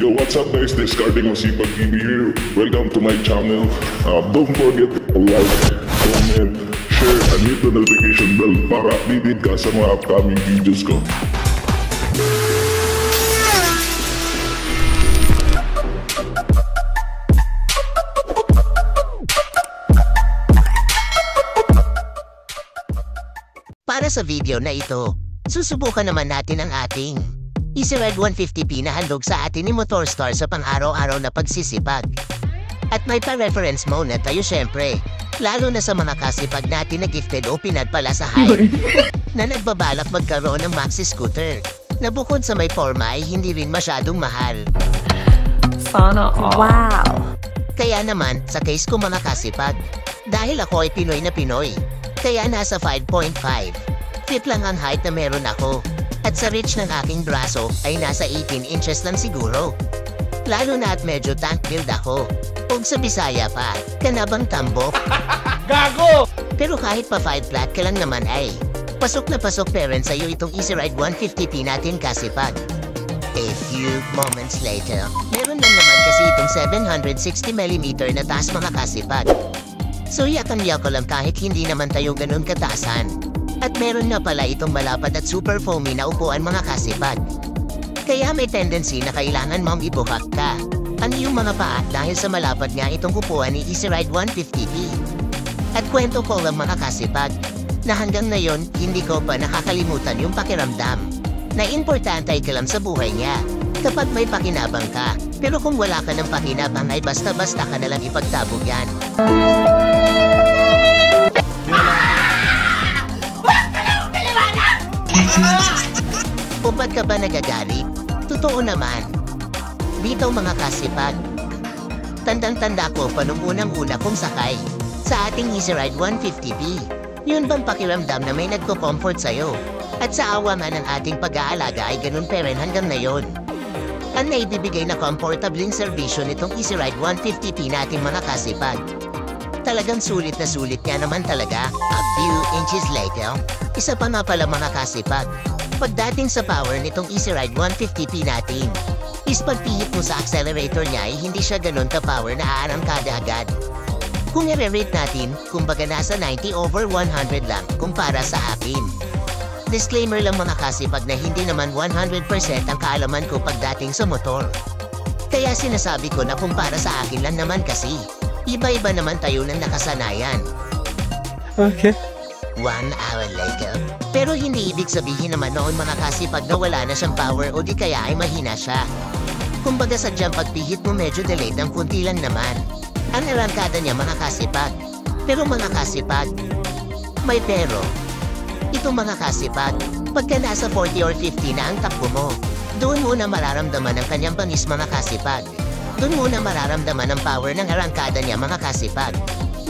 Yo, what's up guys? Discarding Masipag TV here. Welcome to my channel. Don't forget to like, comment, share, and hit the notification bell para updated ka sa mga upcoming videos ko. Para sa video na ito, susubukan naman natin ang ating EasyRide 150p na handog sa atin ni Motorstar sa pang-araw-araw na pagsisipag. At may pa-reference muna tayo syempre, lalo na sa mga kasipag natin na gifted o pinadpala sa hype na nagbabalak magkaroon ng maxi scooter na bukod sa may forma ay hindi rin masyadong mahal. Sana all. Wow! Kaya naman, sa case ko mga kasipag, dahil ako ay Pinoy na Pinoy, kaya nasa 5.5. Fit lang ang height na meron ako. At sa reach ng aking braso ay nasa 18 inches lang siguro. Lalo na at medyo tank build ako. Huwag sa Bisaya pa, kanabang tambok. Gago! Pero kahit pa 5 flat ka lang naman ay pasok na pasok parents sa'yo itong EasyRide 150p natin kasipag. A few moments later, meron lang naman kasi itong 760mm na taas mga kasipag. So yakan-yak ko lang kahit hindi naman tayo ganun katasan. At meron na pala itong malapad at super foamy na upuan mga kasipag. Kaya may tendency na kailangan mong ibuhak ka. Ano yung mga paa dahil sa malapad nga itong upuan ni EasyRide 150p. At kwento ko lang mga kasipag, na hanggang ngayon hindi ko pa nakakalimutan yung pakiramdam. Na importante ka lang sa buhay niya kapag may pakinabang ka. Pero kung wala ka ng pakinabang ay basta-basta ka nalang ipagtabog yan. Ba't ka ba nagagalit? Totoo naman. Dito mga kasipag, tandang-tanda ko pa nung unang-una kong sakay sa ating EasyRide 150p. Yun bang pakiramdam na may nagko-comfort sa'yo? At sa awa nga ng ating pag-aalaga ay ganun pa rin hanggang ngayon. Ang naibibigay na comfortabling serbisyo nitong EasyRide 150p nating mga kasipag. Talagang sulit na sulit nga naman talaga. A few inches later, isa pa nga pala mga kasipag. Pagdating sa power nitong EasyRide 150p natin, is pagpihit mo sa accelerator niya ay hindi siya ganun ka-power na aarangkada agad. Kung i-rate natin, kumbaga nasa 90/100 lang kumpara sa akin. Disclaimer lang mga kasipag na hindi naman 100% ang kaalaman ko pagdating sa motor. Kaya sinasabi ko na kumpara sa akin lang naman kasi, iba-iba naman tayo ng nakasanayan. Okay. 1 hour later. Pero hindi ibig sabihin naman noon mga kasipag na wala na siyang power o di kaya ay mahina siya. Kumbaga sadyang pagpihit mo medyo delayed ng kunti lang naman. Ang arangkada niya mga kasipag. Pero mga kasipag, may pero. Ito mga kasipag, pagka nasa 40 or 50 na ang takbo mo, doon muna mararamdaman ang kanyang bangis mga kasipag. Doon muna mararamdaman ang power ng arangkada niya mga kasipag.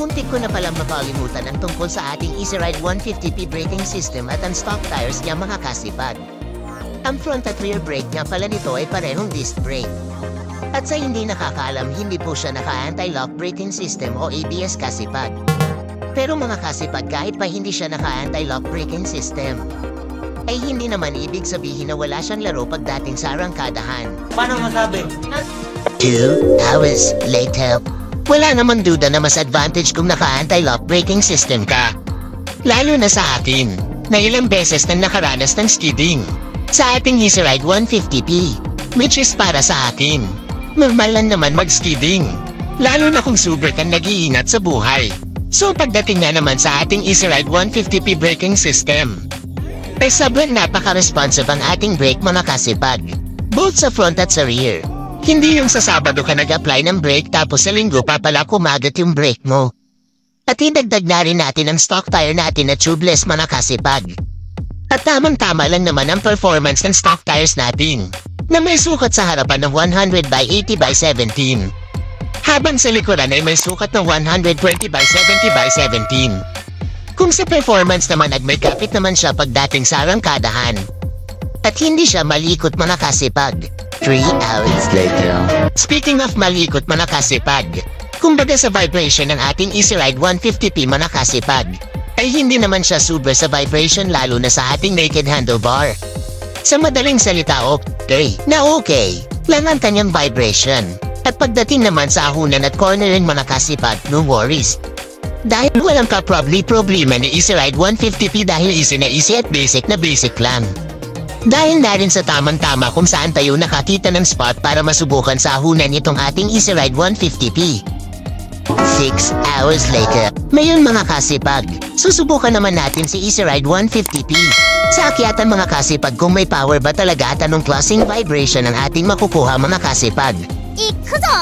Muntik ko na palang makalimutan ang tungkol sa ating EasyRide 150p braking system at ang stock tires niya mga kasipag. Ang front at rear brake niya pala nito ay parehong disc brake. At sa hindi nakakaalam, hindi po siya naka-anti-lock braking system o ABS kasipag. Pero mga kasipag, kahit pa hindi siya naka-anti-lock braking system, ay hindi naman ibig sabihin na wala siyang laro pagdating sa arangkadahan. Paano masabi? 2 hours later. Wala namang duda na mas advantage kung naka-anti-lock braking system ka. Lalo na sa atin, na ilang beses nang nakaranas ng skidding sa ating EasyRide 150p, which is para sa atin. Normal lang naman mag-skidding, lalo na kung super kang nag-iingat sa buhay. So pagdating na naman sa ating EasyRide 150p braking system, ay sobrang napaka-responsive ang ating brake mga kasipag, both sa front at sa rear. Hindi yung sa Sabado ka nag-apply ng brake tapos sa Linggo pa pala kumagat yung brake mo. At idagdag na rin natin ang stock tire natin na tubeless mga kasipag. At tamang-tama lang naman ang performance ng stock tires natin, na may sukat sa harapan ng 100/80/17. Habang sa likuran ay may sukat ng 120/70/17. Kung sa performance naman ay may kapit naman siya pagdating sa arangkadahan. At hindi siya malikot mga kasipag. 3 hours later. Speaking of malikot mga kasipag, kumbaga sa vibration ng ating EasyRide 150p mga kasipag, ay hindi naman siya super sa vibration lalo na sa ating naked handlebar. Sa madaling salita, okay na okay lang ang kanyang vibration. At pagdating naman sa ahunan at cornerin mga kasipag, no worries. Dahil walang problema ni Easy Ride 150p dahil easy na easy at basic na basic lang. Dahil na rin sa tamang-tama kung saan tayo nakakita ng spot para masubukan sa ahunan itong ating Easy Ride 150p. 6 hours later, mayon mga kasipag, susubukan naman natin si Easy Ride 150p. Sa akyatan mga kasipag kung may power ba talaga at anong klaseng vibration ang ating makukuha mga kasipag. ikuzo!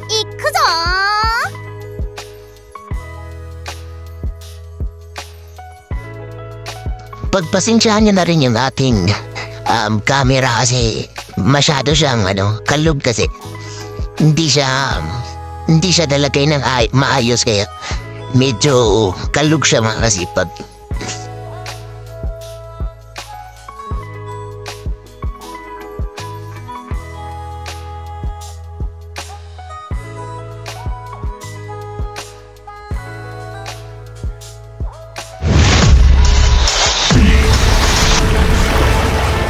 ikuzo! Pagpasensyahan niyo na rin yung ating camera kasi masyado siyang kalug kasi. Hindi siya dalagay ng maayos kaya medyo kalug siya mga kasipag.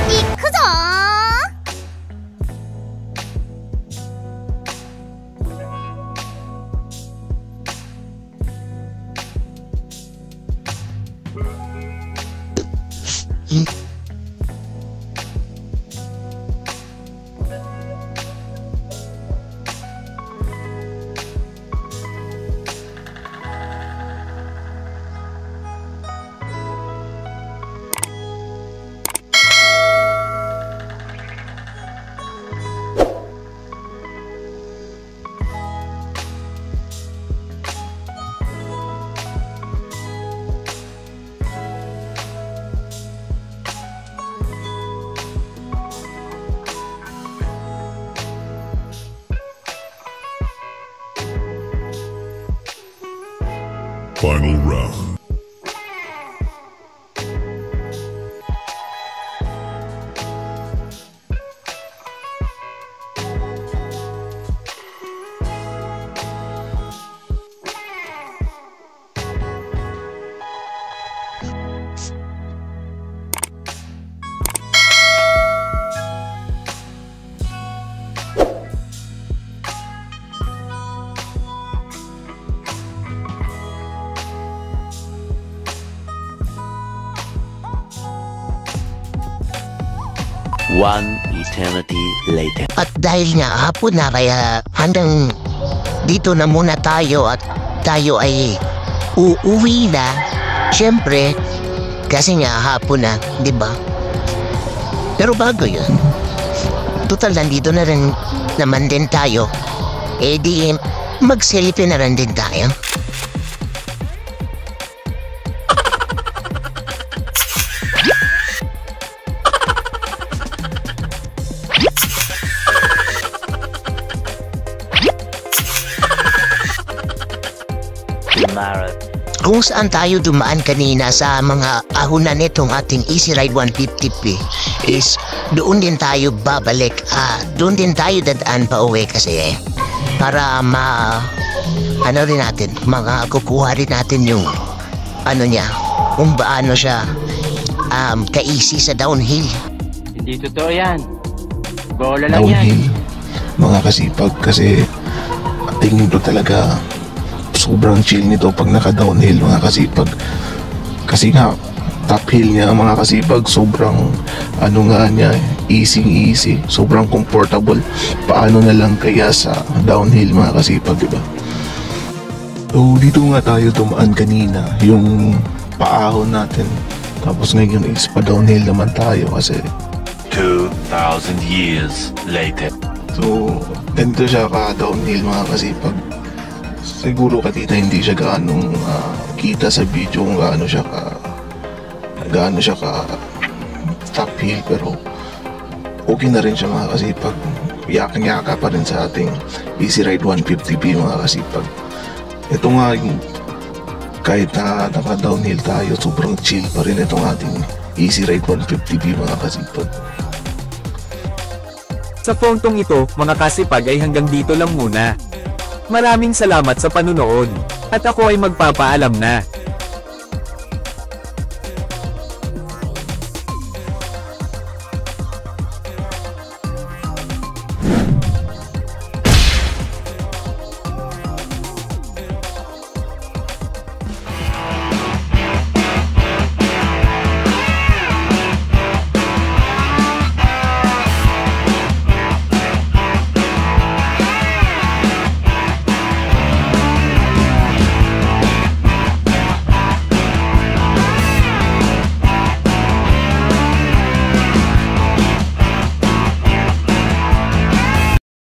ikuzo! Final round. One eternity later. At dahil nga hapon na kaya hanggang dito na muna tayo at tayo ay uuwi na. Siyempre, kasi nga hapon na, di ba? Pero bago yun, total nandito na rin naman din tayo. Eh di mag-selfie na rin din tayo. Kung saan tayo dumaan kanina sa mga ahunan nitong ating Easy Ride 150p is doon din tayo babalik. Doon din tayo dadaan pa uwi kasi para rin natin, kukuha rin natin yung niya, kung paano siya ka-easy sa downhill. Hindi totoo yan. Bola lang yan. Downhill, mga kasipag, kasi tingin ko talaga sobrang chill nito pag naka-downhill mga kasipag. Kasi nga top hill niya mga kasipag, sobrang easy, sobrang comfortable. Paano na lang kaya sa downhill mga kasipag, diba? So dito nga tayo dumaan kanina, yung paahon natin. Tapos ngayon is pa downhill naman tayo kasi 2,000 years later. So, ganito siya ka-downhill mga kasipag. Siguro kanina hindi siya gaanong kita sa video kung gaano siya ka top hill, pero okay na rin siya mga kasipag. Yaking-yaka pa rin sa ating Easy Ride 150B mga kasipag. Ito nga yung kahit na naka-downhill tayo, sobrang chill pa rin itong ating Easy Ride 150B mga kasipag. Sa pontong ito, mga kasipag, ay hanggang dito lang muna. Maraming salamat sa panunood. At ako ay magpapaalam na.